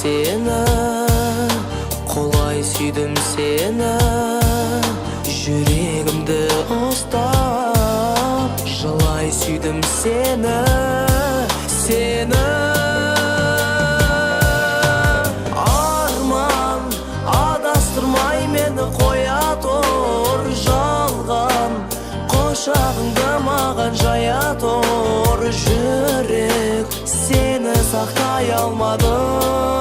сені, құлай сүйдім сені. Жүрегімді ұстап, жылай сүйдім сені, сені. Арман адастырмай мені қоя тұр, жалған құшағыңды маған жая тұр. Жүрек сені сақтай алмады.